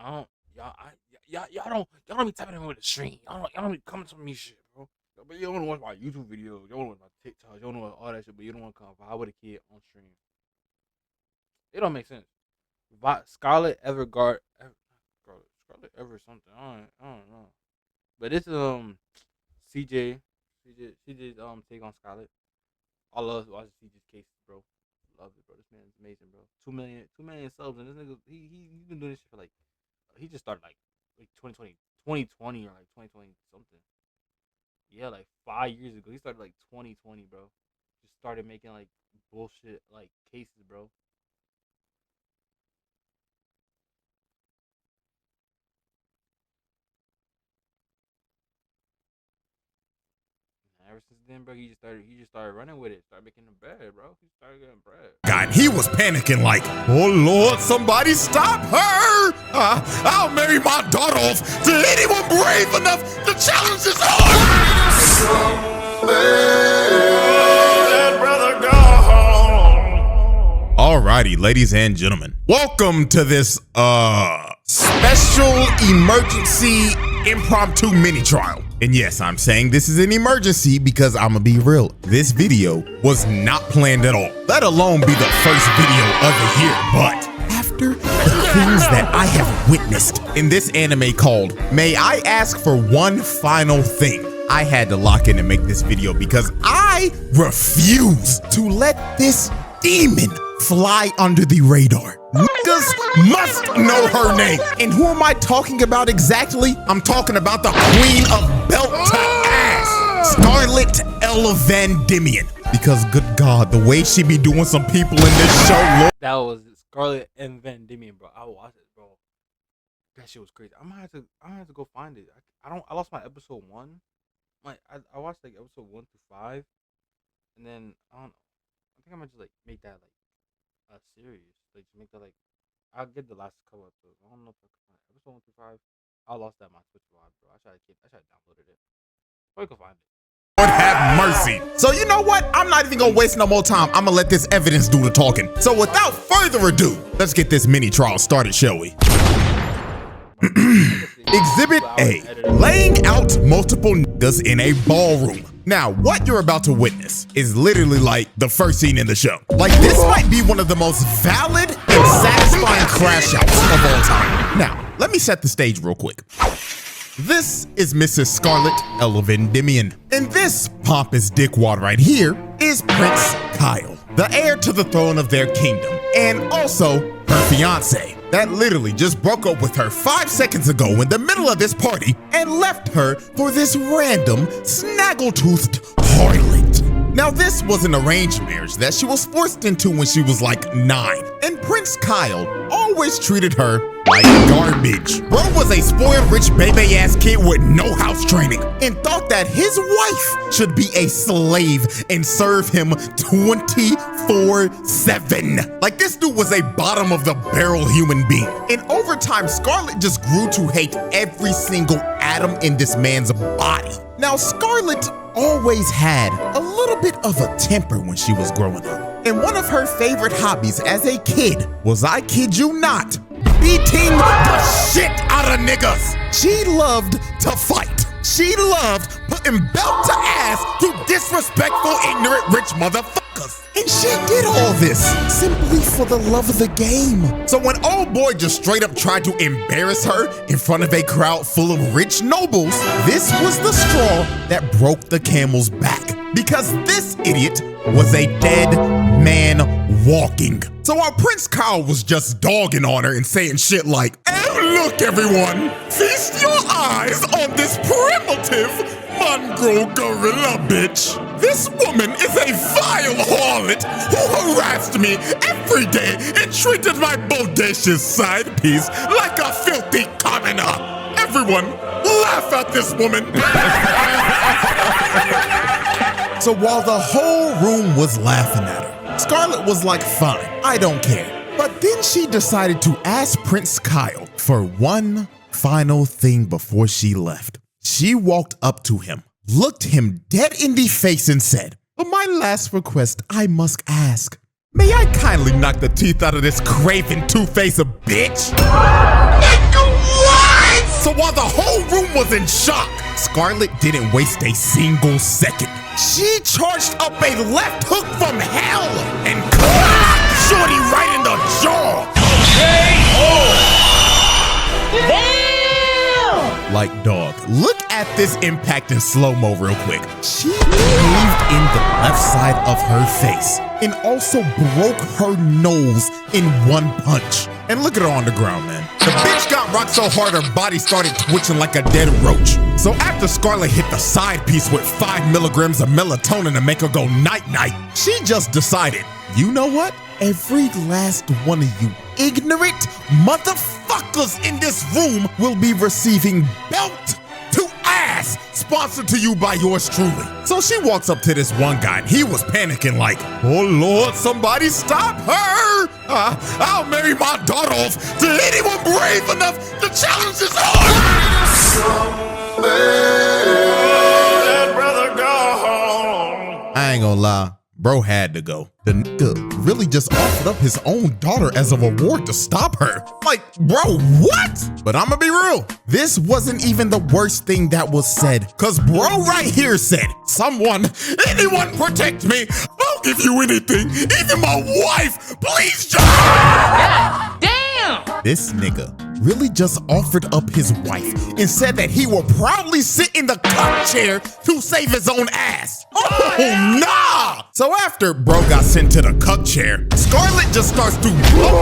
I don't, y'all don't be tapping in with the stream. Y'all don't be coming to me shit, bro. But you don't want to watch my YouTube videos. You don't want to watch my TikToks. You don't want all that shit. But you don't want to come vibe with a kid on stream. It don't make sense. Scarlet Evergard, Scarlet Ever something. I don't know. But it's CJ take on Scarlet. I love watching CJ's cases, bro. Love it, bro. This man's amazing, bro. 2 million subs, and this nigga he's been doing this shit for like he just started like 2020 or like 2020 something. Yeah, like 5 years ago. He started like 2020, bro. Just started making like bullshit like cases, bro. Ever since then, bro, he just started running with it, started making them bread, bro. He started getting bread. God, he was panicking like, oh Lord, somebody stop her! I'll marry my daughter off to anyone brave enough to challenge this Alrighty, ladies and gentlemen, welcome to this special emergency impromptu mini trial. And yes, I'm saying this is an emergency because I'm gonna be real. This video was not planned at all, let alone be the first video of the year. But after the things that I have witnessed in this anime called May I Ask for One Final Thing, I had to lock in and make this video because I refuse to let this demon fly under the radar. Niggas must know her name. And who am I talking about exactly? I'm talking about the queen of belt to ass, Scarlet Vandimion. Because good God, the way she be doing some people in this show. Lord. That was Scarlet and Vandimion, bro. I watched it, bro. That shit was crazy. I'm gonna have to go find it. I lost my episode 1. I watched like episode 1 through 5, and then I don't know. I think I'm gonna just like make that like a series. Like make that like I'll get the last couple episodes. I don't know if I can find it. Episode 1 through 5. I lost that on my Twitch live, bro. I tried to download it. Or you can find it. Lord have mercy. So you know what? I'm not even gonna waste no more time. I'm gonna let this evidence do the talking. So without further ado, let's get this mini trial started, shall we? Exhibit A, laying out multiple niggas in a ballroom. Now, what you're about to witness is literally like the first scene in the show. Like, this might be one of the most valid and satisfying crash outs of all time. Now, let me set the stage real quick. This is Mrs. Scarlet Vandimion. And this pompous dickwad right here is Prince Kyle, the heir to the throne of their kingdom, and also her fiance that literally just broke up with her 5 seconds ago in the middle of this party and left her for this random snaggle-toothed harlot. Now, this was an arranged marriage that she was forced into when she was like 9, and Prince Kyle always treated her like garbage. Bro was a spoiled rich baby-ass kid with no house training and thought that his wife should be a slave and serve him 24/7. Like, this dude was a bottom of the barrel human being. And over time, Scarlet just grew to hate every single atom in this man's body. Now, Scarlet always had a little bit of a temper when she was growing up. And one of her favorite hobbies as a kid was, I kid you not, beating the shit out of niggas. She loved to fight. She loved putting belt to ass to disrespectful, ignorant, rich motherfuckers. And she did all this simply for the love of the game. So when old boy just straight up tried to embarrass her in front of a crowd full of rich nobles, this was the straw that broke the camel's back. Because this idiot was a dead man walking. So while Prince Kyle was just dogging on her and saying shit like, "And look everyone, feast your eyes on this primitive mongrel gorilla bitch. This woman is a vile harlot who harassed me every day and treated my bodacious side piece like a filthy commoner. Everyone, laugh at this woman." So while the whole room was laughing at her, Scarlet was like, fine, I don't care. But then she decided to ask Prince Kyle for one final thing before she left. She walked up to him, looked him dead in the face and said, "For my last request, I must ask, may I kindly knock the teeth out of this craven two-faced bitch?" So while the whole room was in shock, Scarlet didn't waste a single second. She charged up a left hook from hell and clocked Shorty right in the jaw. Damn! Like, dog, look at this impact in slow-mo real quick. She caved in the left side of her face and also broke her nose in one punch. And look at her on the ground, man. The bitch got rocked so hard her body started twitching like a dead roach. So after Scarlet hit the side piece with 5 milligrams of melatonin to make her go night-night, she just decided, you know what? Every last one of you ignorant motherfuckers in this room will be receiving belt to ass, sponsored to you by yours truly. So she walks up to this one guy and he was panicking like, oh Lord, somebody stop her. I'll marry my daughter off to anyone brave enough to challenge this I ain't gonna lie, bro had to go. The nigga really just offered up his own daughter as a reward to stop her. Like, bro, what? But I'ma be real, this wasn't even the worst thing that was said. Cause bro right here said, anyone protect me. I'll give you anything, even my wife. Please just. God damn! This nigga really just offered up his wife and said that he will proudly sit in the cup chair to save his own ass. Oh, nah! So after bro got sent to the cup chair, Scarlet just starts to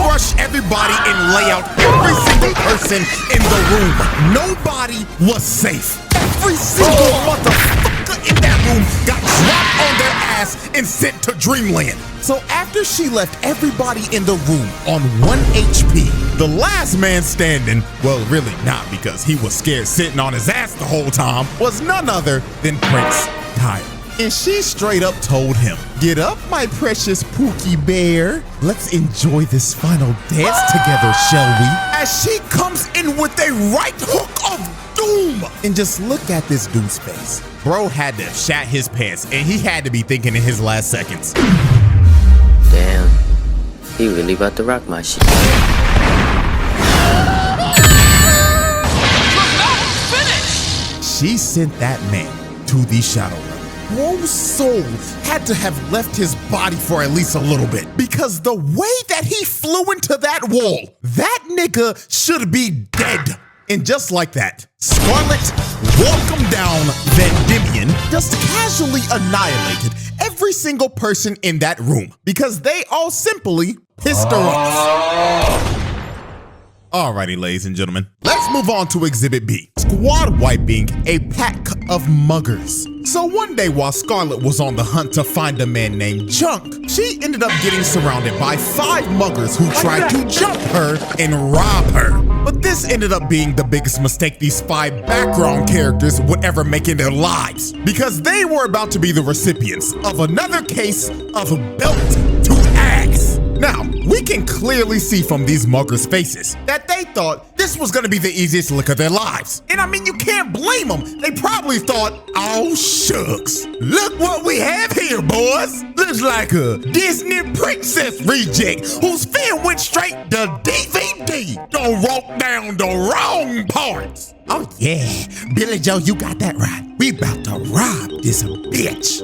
rush everybody and lay out every single person in the room. Nobody was safe. Every single motherfucker in that room got dropped on their ass and sent to Dreamland. So after she left everybody in the room on 1 HP, the last man standing, well really not because he was scared sitting on his ass the whole time, was none other than Prince Kyle. And she straight up told him, get up, my precious Pookie Bear. Let's enjoy this final dance together, shall we? As she comes in with a right hook of doom. And just look at this dude's face. Bro had to have shat his pants, and he had to be thinking in his last seconds. Damn, he really about to rock my shit. She sent that man to the shadow realm. Bro's soul had to have left his body for at least a little bit, because the way that he flew into that wall, that nigga should be dead. And just like that, Scarlet, welcome down Vandimion, just casually annihilated every single person in that room because they all simply pissed her off. Alrighty, ladies and gentlemen, let's move on to Exhibit B, squad wiping a pack of muggers. So one day while Scarlet was on the hunt to find a man named Junk, she ended up getting surrounded by 5 muggers who tried to jump her and rob her. But this ended up being the biggest mistake these 5 background characters would ever make in their lives, because they were about to be the recipients of another case of belt to ass. Now, we can clearly see from these muggers' faces that they thought this was gonna be the easiest lick of their lives. And I mean, you can't blame them. They probably thought, oh shucks, look what we have here, boys. Looks like a Disney princess reject whose film went straight to DVD. Don't walk down the wrong parts. Oh yeah, Billy Joe, you got that right. We about to rob this bitch.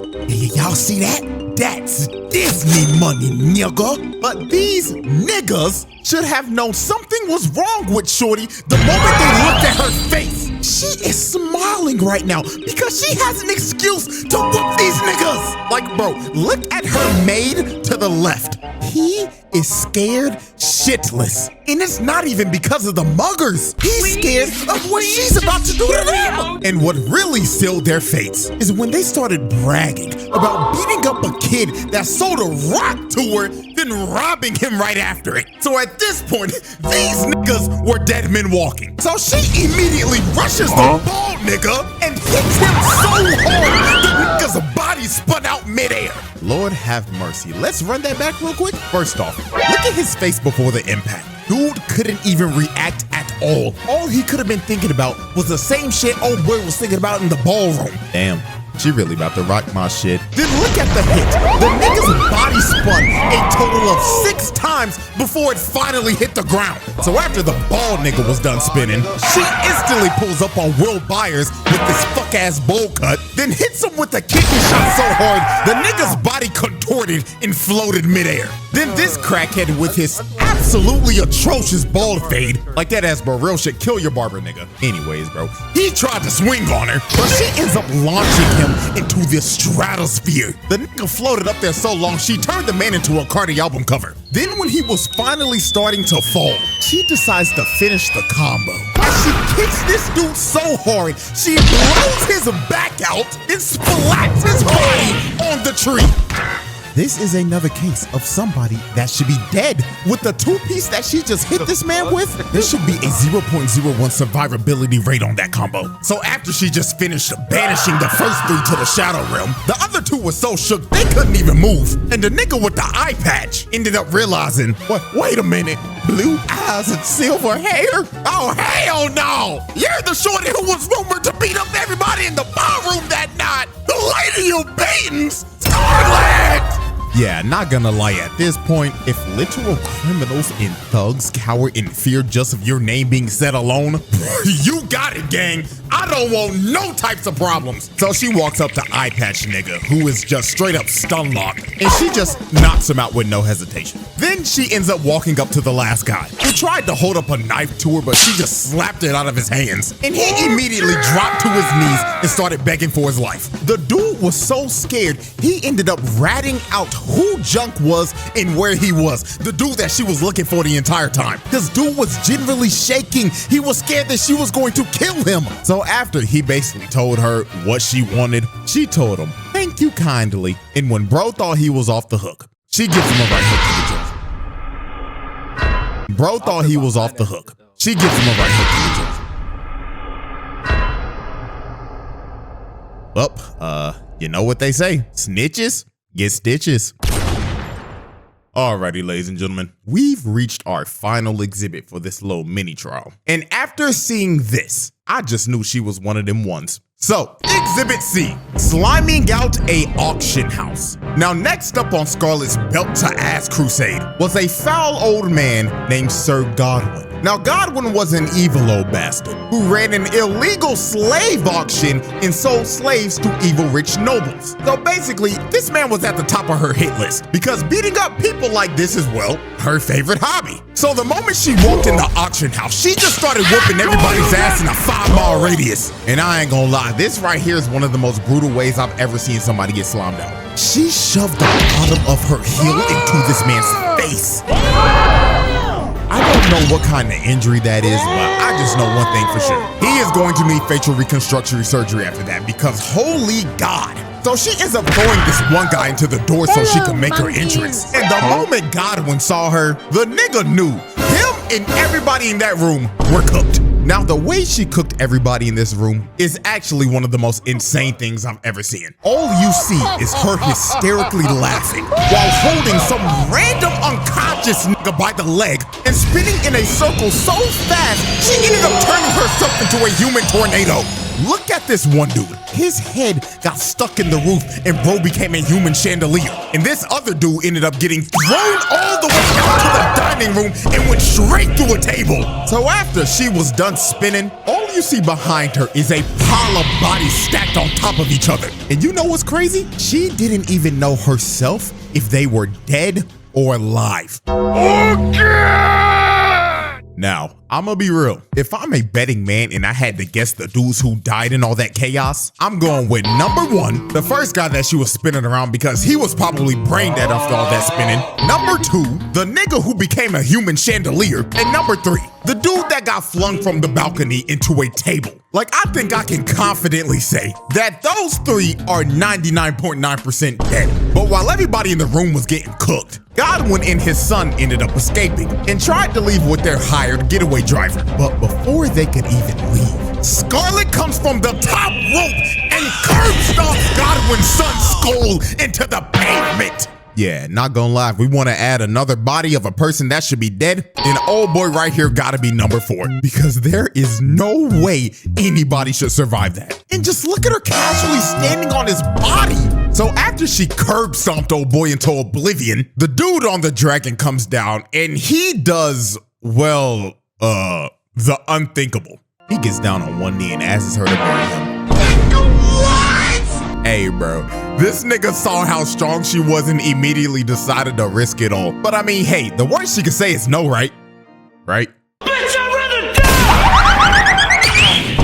Y'all see that? That's Disney money, nigga. But these niggas should have known something was wrong with Shorty the moment they looked at her face. She is smiling right now because she has an excuse to whoop these niggas. Like, bro, look at her maid to the left. He is scared shitless. And it's not even because of the muggers. He's scared of what she's about to do to them. And what really sealed their fates is when they started bragging about beating up a kid that sold a rock to her, then robbing him right after it. So at this point, these niggas were dead men walking. So she immediately rushes the bald nigga and hits him so hard the nigga's body spun out midair. Lord have mercy. Let's run that back real quick. First off, look at his face before the impact. Dude couldn't even react at all. All he could have been thinking about was the same shit old boy was thinking about in the ballroom. Damn, She really about to rock my shit. Then look at the hit. The nigga's body spun a total of 6 times before it finally hit the ground. So after the bald nigga was done spinning, she instantly pulls up on Will Byers with this fuck-ass bowl cut, then hits him with a kidney shot so hard, the nigga's body contorted and floated midair. Then this crackhead with his absolutely atrocious bald fade, like that ass bro, real shit, kill your barber nigga. Anyways, bro, he tried to swing on her, but she ends up launching him into the stratosphere. The nigga floated up there so long, she turned the man into a Cardi album cover. Then when he was finally starting to fall, she decides to finish the combo. As she kicks this dude so hard, she blows his back out and splats his body on the tree. This is another case of somebody that should be dead. With the 2-piece that she just hit this man with, there should be a 0.01 survivability rate on that combo. So after she just finished banishing the first 3 to the Shadow Realm, the other 2 were so shook they couldn't even move. And the nigga with the eye patch ended up realizing, wait a minute, blue eyes and silver hair? Oh, hell no! You're the shorty who was rumored to beat up everybody in the ballroom that night! The lady of Baton's, Scarlet! Yeah, not gonna lie, at this point, if literal criminals and thugs cower in fear just of your name being said alone, you got it, gang. I don't want no types of problems. So she walks up to Eye Patch nigga, who is just straight up stun locked, and she just knocks him out with no hesitation. Then she ends up walking up to the last guy, who tried to hold up a knife to her, but she just slapped it out of his hands, and he immediately dropped to his knees and started begging for his life. The dude was so scared, he ended up ratting out who Junk was and where he was. The dude that she was looking for the entire time. This dude was generally shaking. He was scared that she was going to kill him. So after he basically told her what she wanted, she told him, thank you kindly. And when bro thought he was off the hook, she gives him a right hook to the jaw. Bro thought he was off the hook. She gives him a right hook to the jaw. Well, you know what they say, snitches get stitches. Alrighty, ladies and gentlemen, we've reached our final exhibit for this little mini trial. And after seeing this, I just knew she was one of them ones. So, Exhibit C, sliming out a auction house. Now, next up on Scarlet's belt-to-ass crusade was a foul old man named Sir Godwin. Now, Godwin was an evil old bastard who ran an illegal slave auction and sold slaves to evil rich nobles. So basically, this man was at the top of her hit list because beating up people like this is, well, her favorite hobby. So the moment she walked in the auction house, she just started whooping everybody's ass in a 5-mile radius. And I ain't gonna lie, this right here is one of the most brutal ways I've ever seen somebody get slimed out. She shoved the bottom of her heel into this man's face. I don't know what kind of injury that is, but I just know one thing for sure. He is going to need facial reconstruction surgery after that because holy God. So she ends up throwing this one guy into the door so she could make her entrance. And the moment Godwin saw her, the nigga knew him and everybody in that room were cooked. Now, the way she cooked everybody in this room is actually one of the most insane things I've ever seen. All you see is her hysterically laughing while holding some random unconscious nigga by the leg and spinning in a circle so fast, she ended up turning herself into a human tornado. Look at this one dude. His head got stuck in the roof and bro became a human chandelier. And this other dude ended up getting thrown all the way out to the dining room and went straight through a table. So after she was done spinning, all you see behind her is a pile of bodies stacked on top of each other. And you know what's crazy? She didn't even know herself if they were dead or alive. Now, I'ma be real. If I'm a betting man and I had to guess the dudes who died in all that chaos, I'm going with number 1, the first guy that she was spinning around because he was probably brain dead after all that spinning. Number 2, the nigga who became a human chandelier. And number 3, the dude that got flung from the balcony into a table. Like, I think I can confidently say that those 3 are 99.9% dead. But while everybody in the room was getting cooked, Godwin and his son ended up escaping and tried to leave with their hired getaway driver. But before they could even leave, Scarlet comes from the top rope and curb stomps Godwin's son's skull into the pavement. Yeah, not gonna lie, if we want to add another body of a person that should be dead, then old boy right here gotta be number 4. Because there is no way anybody should survive that. And just look at her casually standing on his body. So after she curb stomped old boy into oblivion, the dude on the dragon comes down and he does, well, the unthinkable. He gets down on one knee and asks her to marry him. Hey, bro, this nigga saw how strong she was and immediately decided to risk it all. But I mean, hey, the worst she could say is no, right? Right? Bitch, I'd rather die!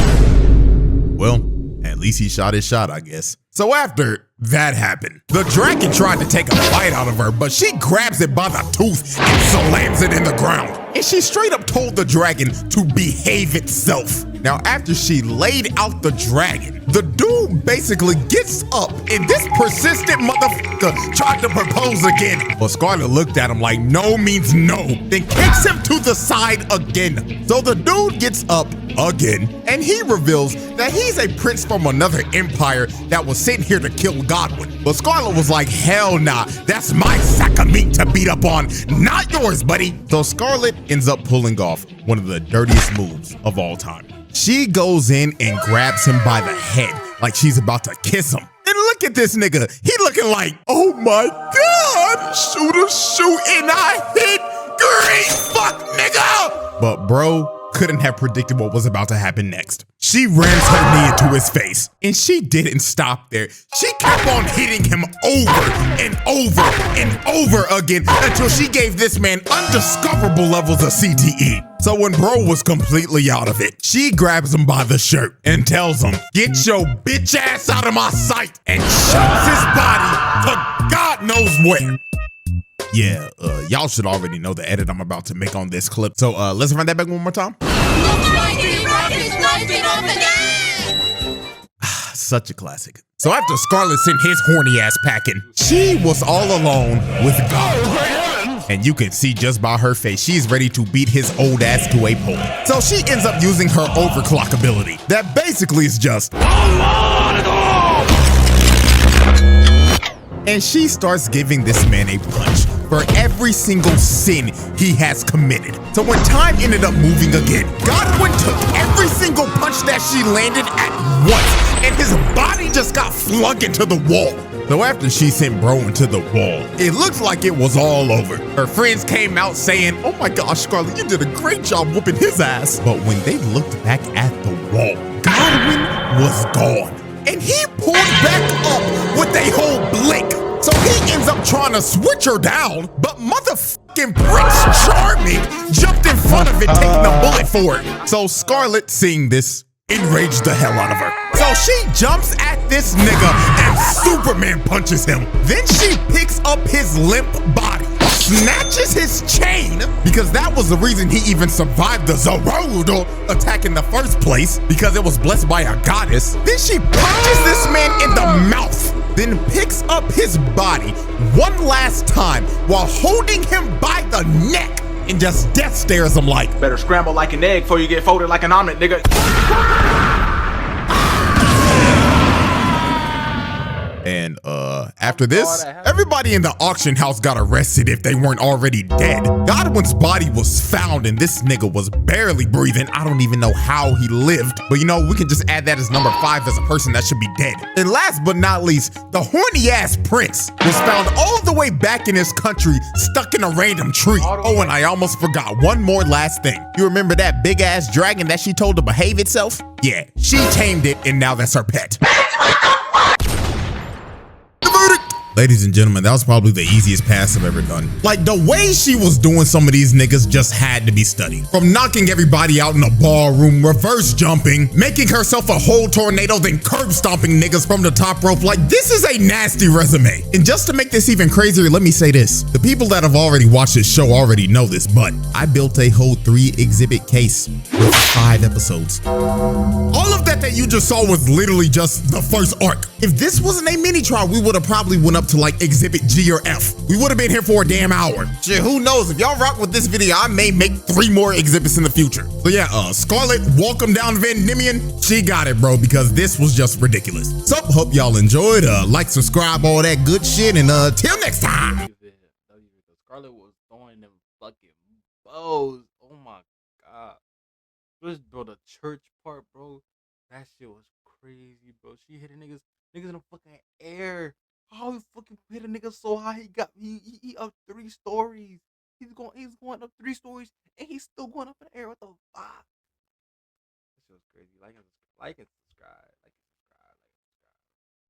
Well, at least he shot his shot, I guess. So after that happened, the dragon tried to take a bite out of her, but she grabs it by the tooth and slams it in the ground. And she straight up told the dragon to behave itself. Now, after she laid out the dragon, the dude basically gets up and this persistent motherfucker tried to propose again. But Scarlet looked at him like no means no, then kicks him to the side again. So the dude gets up again and he reveals that he's a prince from another empire that was sent here to kill Godwin. But Scarlet was like, hell nah, that's my sack of meat to beat up on, not yours, buddy. So Scarlet ends up pulling off one of the dirtiest moves of all time. She goes in and grabs him by the head like she's about to kiss him. And look at this nigga. He looking like, oh my God, shoot, and I hit. Great fuck, nigga. But bro couldn't have predicted what was about to happen next. She rams her knee into his face, and she didn't stop there. She kept on hitting him over and over and over again until she gave this man undiscoverable levels of CTE. So when bro was completely out of it, she grabs him by the shirt and tells him, get your bitch ass out of my sight, and shoves his body to God knows where. Yeah, y'all should already know the edit I'm about to make on this clip. So let's run that back one more time. Such a classic. So after Scarlet sent his horny ass packing, she was all alone with God. And you can see just by her face, she's ready to beat his old ass to a pulp. So she ends up using her overclock ability. That basically is just, and she starts giving this man a punch for every single sin he has committed. So when time ended up moving again, Godwin took every single punch that she landed at once, and his body just got flung into the wall. So after she sent bro into the wall, it looks like it was all over. Her friends came out saying, oh my gosh, Scarlet, you did a great job whooping his ass. But when they looked back at the wall, Godwin was gone. And he pulled back up with a whole blink. So he ends up trying to switch her down, but motherfucking Prince Charming jumped in front of it, taking a bullet for it. So Scarlet, seeing this, enraged the hell out of her. So she jumps at this nigga and Superman punches him. Then she picks up his limp body, snatches his chain, because that was the reason he even survived the Zorodo attack in the first place, because it was blessed by a goddess. Then she punches this man in the mouth, then picks up his body one last time while holding him by the neck and just death stares him like, better scramble like an egg before you get folded like an omelet, nigga. And after this, everybody in the auction house got arrested if they weren't already dead. Godwin's body was found and this nigga was barely breathing. I don't even know how he lived, but you know, we can just add that as number 5 as a person that should be dead. And last but not least, the horny ass prince was found all the way back in his country, stuck in a random tree. Oh, and I almost forgot one more last thing. You remember that big ass dragon that she told to behave itself? Yeah, she tamed it and now that's her pet. Ladies and gentlemen, that was probably the easiest pass I've ever done. Like, the way she was doing some of these niggas just had to be studied. From knocking everybody out in a ballroom, reverse jumping, making herself a whole tornado, then curb stomping niggas from the top rope. Like, this is a nasty resume. And just to make this even crazier, let me say this. The people that have already watched this show already know this, but I built a whole 3-exhibit case with 5 episodes. All of that you just saw was literally just the first arc. If this wasn't a mini trial, we would have probably went up up to like exhibit G or F. We would have been here for a damn hour. Shit, who knows? If y'all rock with this video, I may make 3 more exhibits in the future. So yeah, Scarlet, welcome down Vandimion. She got it, bro, because this was just ridiculous. So hope y'all enjoyed. Like, subscribe, all that good shit, and till next time. Scarlet was throwing them fucking bows. Oh my god. Just bro, the church part, bro. That shit was crazy, bro. She hit niggas in the fucking air. How he fucking hit a nigga so high? He up 3 stories. He's going up 3 stories, and he's still going up in the air. What the fuck? That shit was crazy. Like and